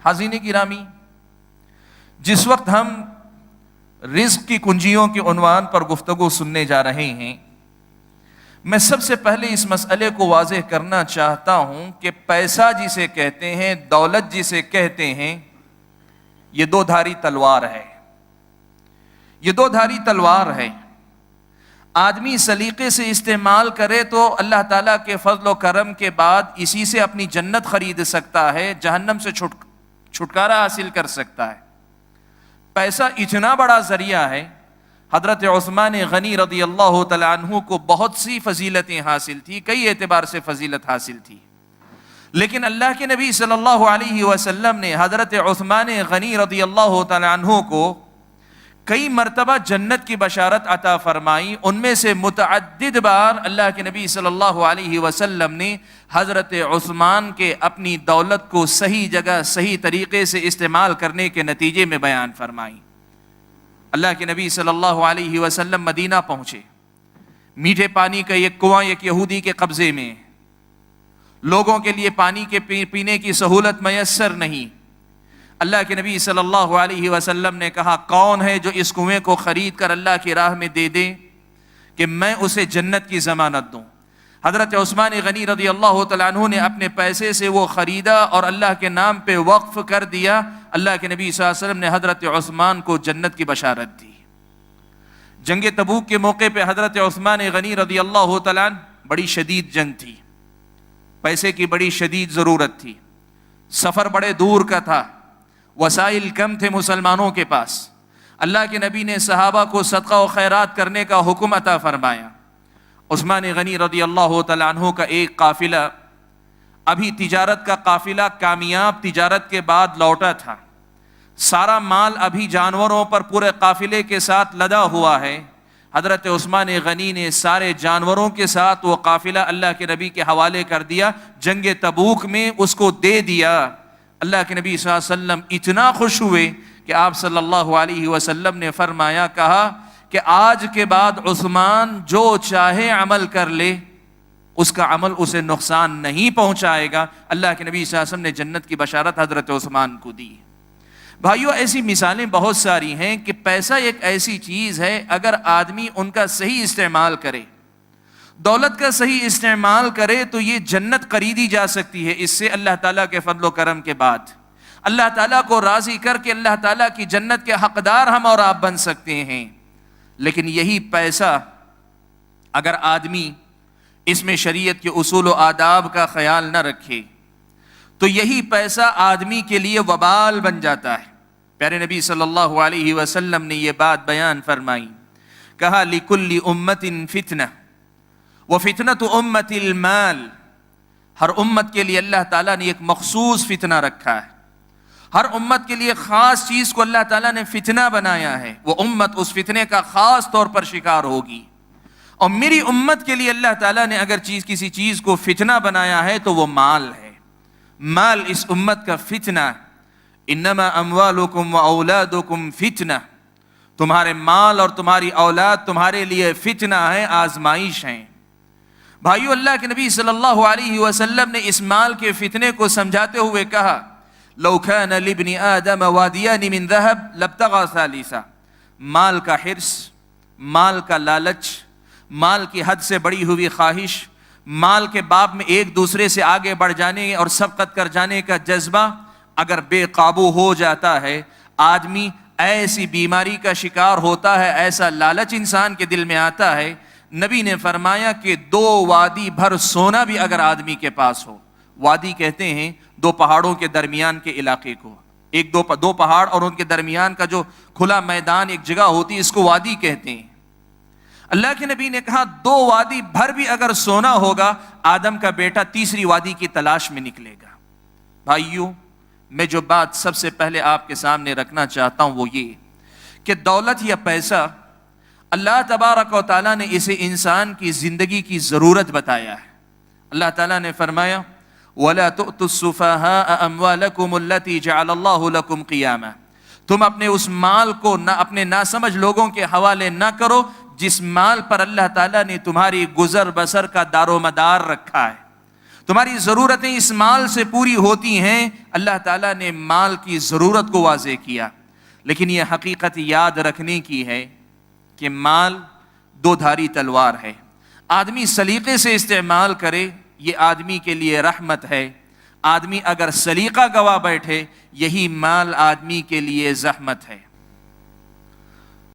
حاضرین گرامی، جس وقت ہم رزق کی کنجیوں کے عنوان پر گفتگو سننے جا رہے ہیں، میں سب سے پہلے اس مسئلے کو واضح کرنا چاہتا ہوں کہ پیسہ جسے کہتے ہیں، دولت جسے کہتے ہیں، یہ دو دھاری تلوار ہے۔ یہ دو دھاری تلوار ہے۔ آدمی سلیقے سے استعمال کرے تو اللہ تعالیٰ کے فضل و کرم کے بعد اسی سے اپنی جنت خرید سکتا ہے، جہنم سے چھٹکارا حاصل کر سکتا ہے۔ پیسہ اتنا بڑا ذریعہ ہے۔ حضرت عثمان غنی رضی اللہ تعالیٰ عنہ کو بہت سی فضیلتیں حاصل تھی، کئی اعتبار سے فضیلت حاصل تھی، لیکن اللہ کے نبی صلی اللہ علیہ وسلم نے حضرت عثمان غنی رضی اللہ تعالیٰ عنہ کو کئی مرتبہ جنت کی بشارت عطا فرمائی۔ ان میں سے متعدد بار اللہ کے نبی صلی اللہ علیہ وسلم نے حضرت عثمان کے اپنی دولت کو صحیح جگہ صحیح طریقے سے استعمال کرنے کے نتیجے میں بیان فرمائی۔ اللہ کے نبی صلی اللہ علیہ وسلم مدینہ پہنچے، میٹھے پانی کا ایک کنواں ایک یہودی کے قبضے میں، لوگوں کے لیے پانی کے پینے کی سہولت میسر نہیں۔ اللہ کے نبی صلی اللہ علیہ وسلم نے کہا، کون ہے جو اس کنویں کو خرید کر اللہ کی راہ میں دے دے کہ میں اسے جنت کی ضمانت دوں۔ حضرت عثمان غنی رضی اللہ تعالیٰ عنہ نے اپنے پیسے سے وہ خریدا اور اللہ کے نام پہ وقف کر دیا۔ اللہ کے نبی صلی اللہ علیہ وسلم نے حضرت عثمان کو جنت کی بشارت دی۔ جنگ تبوک کے موقع پہ حضرت عثمان غنی رضی اللہ تعالیٰ عنہ، بڑی شدید جنگ تھی، پیسے کی بڑی شدید ضرورت تھی، سفر بڑے دور کا تھا، وسائل کم تھے مسلمانوں کے پاس۔ اللہ کے نبی نے صحابہ کو صدقہ و خیرات کرنے کا حکم عطا فرمایا۔ عثمان غنی رضی اللہ تعالیٰ عنہ کا ایک قافلہ، ابھی تجارت کا قافلہ کامیاب تجارت کے بعد لوٹا تھا، سارا مال ابھی جانوروں پر پورے قافلے کے ساتھ لدا ہوا ہے۔ حضرت عثمان غنی نے سارے جانوروں کے ساتھ وہ قافلہ اللہ کے نبی کے حوالے کر دیا، جنگ تبوک میں اس کو دے دیا۔ اللہ کے نبی صلی اللہ علیہ وسلم اتنا خوش ہوئے کہ آپ صلی اللہ علیہ وسلم نے فرمایا، کہا کہ آج کے بعد عثمان جو چاہے عمل کر لے، اس کا عمل اسے نقصان نہیں پہنچائے گا۔ اللہ کے نبی صلی اللہ علیہ وسلم نے جنت کی بشارت حضرت عثمان کو دی۔ بھائیو، ایسی مثالیں بہت ساری ہیں کہ پیسہ ایک ایسی چیز ہے، اگر آدمی ان کا صحیح استعمال کرے، دولت کا صحیح استعمال کرے تو یہ جنت خریدی جا سکتی ہے۔ اس سے اللہ تعالیٰ کے فضل و کرم کے بعد اللہ تعالیٰ کو راضی کر کے اللہ تعالیٰ کی جنت کے حقدار ہم اور آپ بن سکتے ہیں۔ لیکن یہی پیسہ اگر آدمی اس میں شریعت کے اصول و آداب کا خیال نہ رکھے تو یہی پیسہ آدمی کے لیے وبال بن جاتا ہے۔ پیارے نبی صلی اللہ علیہ وسلم نے یہ بات بیان فرمائی، کہا لِكُلِّ أُمَّةٍ فِتْنَةٌ وَفِتْنَةُ أُمَّةِ الْمَالِ۔ ہر امت کے لیے اللہ تعالیٰ نے ایک مخصوص فتنہ رکھا ہے، ہر امت کے لیے خاص چیز کو اللہ تعالیٰ نے فتنہ بنایا ہے، وہ امت اس فتنے کا خاص طور پر شکار ہوگی۔ اور میری امت کے لیے اللہ تعالیٰ نے اگر کسی چیز کو فتنہ بنایا ہے تو وہ مال ہے۔ مال اس امت کا فتنہ ہے۔ انما اموالکم واولادکم فتنہ، تمہارے مال اور تمہاری اولاد تمہارے لیے فتنہ ہے، آزمائش ہیں۔ بھائیو، اللہ کے نبی صلی اللہ علیہ وسلم نے اس مال کے فتنے کو سمجھاتے ہوئے کہا، لو کان لابن آدم وادیان من ذهب لابتغى ثالثا۔ مال کا حرص، مال کا لالچ، مال کی حد سے بڑی ہوئی خواہش، مال کے باب میں ایک دوسرے سے آگے بڑھ جانے اور سبقت کر جانے کا جذبہ اگر بے قابو ہو جاتا ہے، آدمی ایسی بیماری کا شکار ہوتا ہے، ایسا لالچ انسان کے دل میں آتا ہے۔ نبی نے فرمایا کہ 2 وادی بھر سونا بھی اگر آدمی کے پاس ہو، وادی کہتے ہیں 2 پہاڑوں کے درمیان کے علاقے کو، ایک دو پہاڑ اور ان کے درمیان کا جو کھلا میدان ایک جگہ ہوتی ہے، اس کو وادی کہتے ہیں۔ اللہ کے نبی نے کہا 2 وادی بھر بھی اگر سونا ہوگا، آدم کا بیٹا تیسری وادی کی تلاش میں نکلے گا۔ بھائیو، میں جو بات سب سے پہلے آپ کے سامنے رکھنا چاہتا ہوں وہ یہ کہ دولت یا پیسہ، اللہ تبارک و تعالیٰ نے اسے انسان کی زندگی کی ضرورت بتایا ہے۔ اللہ تعالیٰ نے فرمایا، وَلَا تُؤْتُوا السُّفَهَاءَ أَمْوَالَكُمُ الَّتِي جَعَلَ اللَّهُ لَكُمْ قِيَامًا۔ تم اپنے اس مال کو اپنے ناسمجھ لوگوں کے حوالے نہ کرو جس مال پر اللہ تعالیٰ نے تمہاری گزر بسر کا دار و مدار رکھا ہے۔ تمہاری ضرورتیں اس مال سے پوری ہوتی ہیں. اللہ تعالیٰ نے مال کی ضرورت کو واضح کیا، لیکن یہ حقیقت یاد رکھنے کی ہے کہ مال دو دھاری تلوار ہے. آدمی سلیقے سے استعمال کرے یہ آدمی کے لیے رحمت ہے، آدمی اگر سلیقہ گوا بیٹھے یہی مال آدمی کے لیے زحمت ہے.